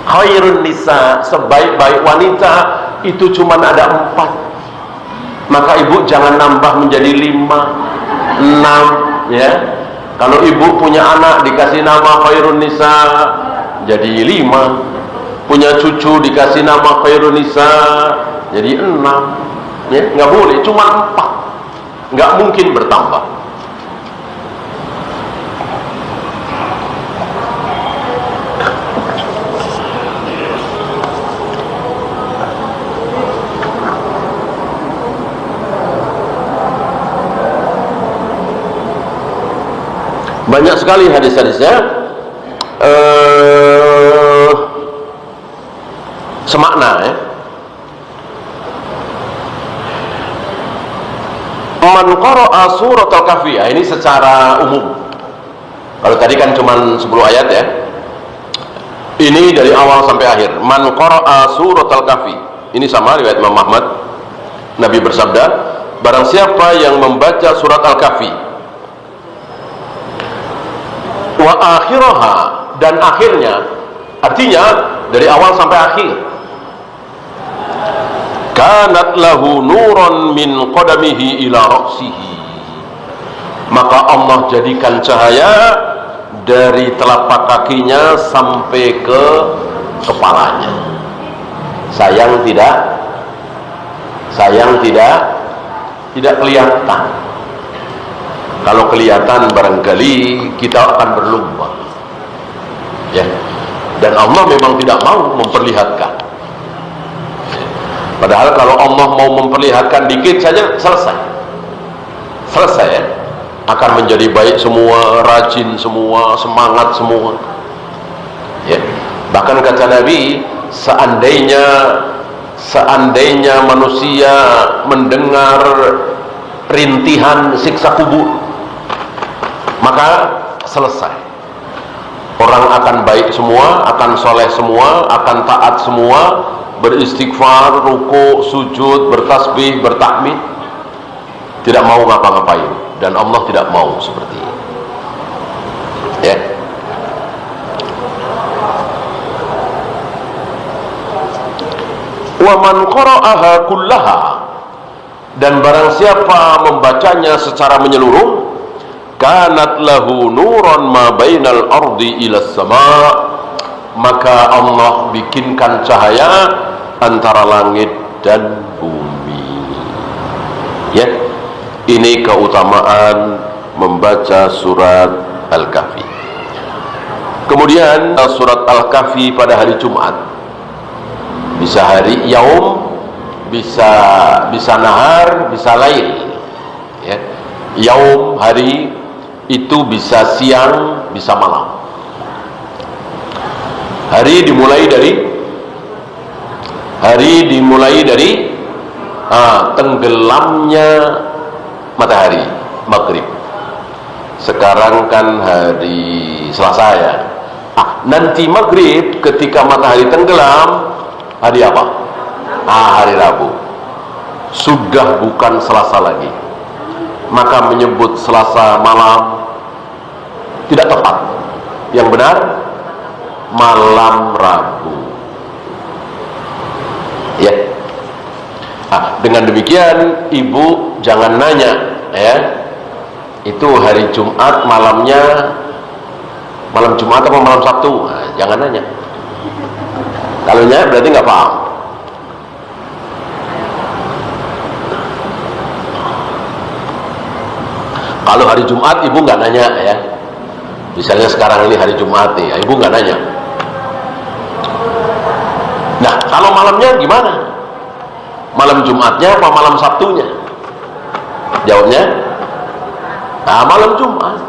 Speaker 1: Khairun nisa. Sebaik-baik wanita itu cuma ada 4. Maka ibu jangan nambah menjadi 5, 6, ya. Kalau ibu punya anak dikasih nama khairun nisa, jadi 5. Punya cucu dikasih nama khairun nisa, jadi 6, ya, nggak boleh, cuma 4, nggak mungkin bertambah. Banyak sekali hadis-hadisnya semakna, ya. Man qara'a surat al-kahfi, ini secara umum. Kalau tadi kan cuma 10 ayat, ya. Ini dari awal sampai akhir. Man qara'a surat al-kahfi, ini sama riwayat Imam Ahmad. Nabi bersabda, barang siapa yang membaca surat al-kahfi, wa akhiraha, dan akhirnya, artinya dari awal sampai akhir, kanat lahu nuran min qadamihi ila ra'sihi, maka Allah jadikan cahaya dari telapak kakinya sampai ke kepalanya. Sayang tidak kelihatan. Kalau kelihatan barangkali kita akan berlumba, ya. Dan Allah memang tidak mau memperlihatkan. Padahal kalau Allah mau memperlihatkan dikit saja selesai, ya. Akan menjadi baik semua, rajin semua, semangat semua, ya. Bahkan kata Nabi, seandainya manusia mendengar rintihan siksa kubur, maka selesai. Orang akan baik semua, akan soleh semua, akan taat semua, beristighfar, ruku, sujud, bertasbih, bertahmid, tidak mau ngapa-ngapain. Dan Allah tidak mau seperti ini, ya. Wa man qara'aha kullaha, dan barang siapa membacanya secara menyeluruh, kanat lahu nuran ma bainal ardi ila sama, maka Allah bikinkan cahaya antara langit dan bumi, ya. Ini keutamaan membaca surat Al-Kahfi. Kemudian surat Al-Kahfi pada hari Jumat, bisa hari yaum, bisa nahar, bisa lail, ya. Yaum hari itu bisa siang, bisa malam. Hari dimulai dari tenggelamnya matahari maghrib. Sekarang kan hari Selasa, ya. Nanti maghrib ketika matahari tenggelam, hari apa? Hari Rabu. Sudah bukan Selasa lagi. Maka menyebut Selasa malam tidak tepat. Yang benar malam Rabu, ya. Dengan demikian ibu jangan nanya, ya, itu hari Jumat malamnya malam Jumat atau malam Sabtu, jangan nanya. Kalau nanya berarti nggak paham. Kalau hari Jumat ibu nggak nanya, ya. Misalnya sekarang ini hari Jumat nih, ibu nggak nanya. Nah, kalau malamnya gimana? Malam Jumatnya apa malam Sabtunya? Jawabnya, malam Jumat.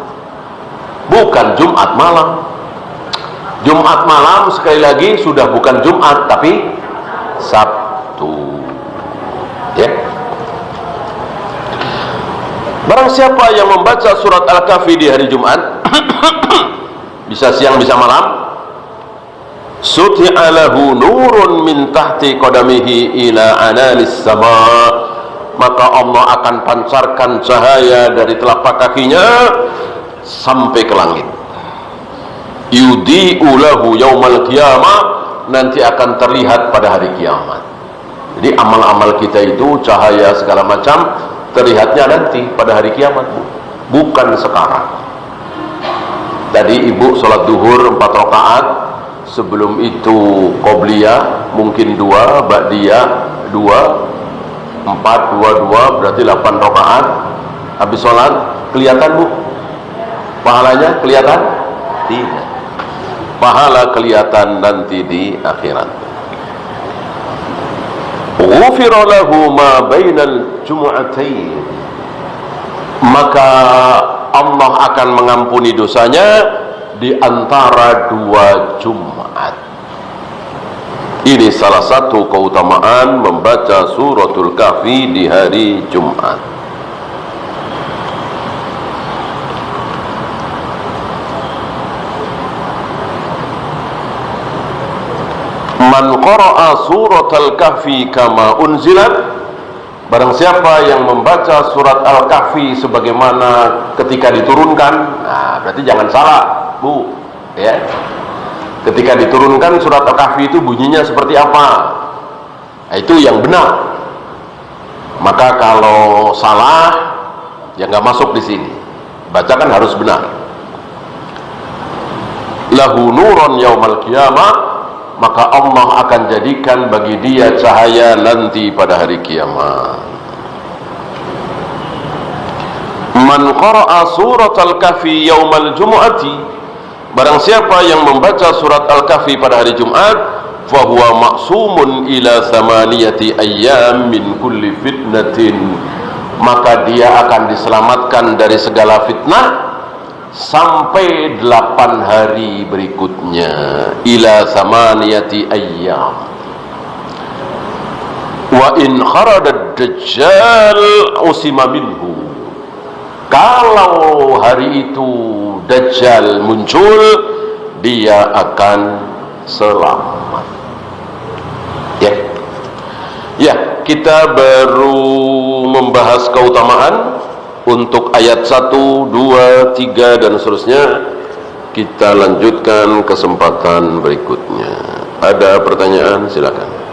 Speaker 1: Bukan Jumat malam. Jumat malam sekali lagi sudah bukan Jumat tapi Sabtu, ya. Barang siapa yang membaca surat Al-Kahfi di hari Jumat, bisa siang bisa malam, suti'a lahu nurun min tahti qadamihi ila analis sama, maka Allah akan pancarkan cahaya dari telapak kakinya sampai ke langit. Yudhi'u lahu yaumal qiyamah, nanti akan terlihat pada hari kiamat. Jadi amal-amal kita itu, cahaya segala macam, terlihatnya nanti pada hari kiamat, bukan sekarang. Tadi ibu sholat duhur 4 rakaat, sebelum itu qobliyah mungkin 2, ba'diyah 2, 4, 2, 2 berarti 8 rakaat. Habis sholat kelihatan bu pahalanya? Kelihatan? Tidak. Pahala kelihatan nanti di akhirat. Ghufira lahu ma bainal jumu'atain, maka Allah akan mengampuni dosanya di antara 2 Jumat. Ini salah satu keutamaan membaca suratul Kahfi di hari Jumat. Man qara'a suratul Kahfi kama unzilat, barang siapa yang membaca surat Al-Kahfi sebagaimana ketika diturunkan. Nah, berarti jangan salah bu, ya. Ketika diturunkan surat Al-Kahfi itu bunyinya seperti apa? Nah, itu yang benar. Maka kalau salah ya nggak masuk di sini. Baca kan harus benar. Lahu nuron yaumal qiyamah, maka Allah akan jadikan bagi dia cahaya nanti pada hari kiamat. Man qara'a surat Al-Kahfi yaumal jumu'ati, barang siapa yang membaca surat Al-Kahfi pada hari Jumat, fahuwa ma'sumun ila samaniyati ayyam min kulli fitnatin, maka dia akan diselamatkan dari segala fitnah sampai 8 hari berikutnya. Ila samaniyati ayyam. Wa in kharada dajjal usima minhu, kalau hari itu Dajjal muncul, dia akan selamat. Ya, kita baru membahas keutamaan untuk ayat 1, 2, 3 dan seterusnya. Kita lanjutkan kesempatan berikutnya. Ada pertanyaan? Silakan.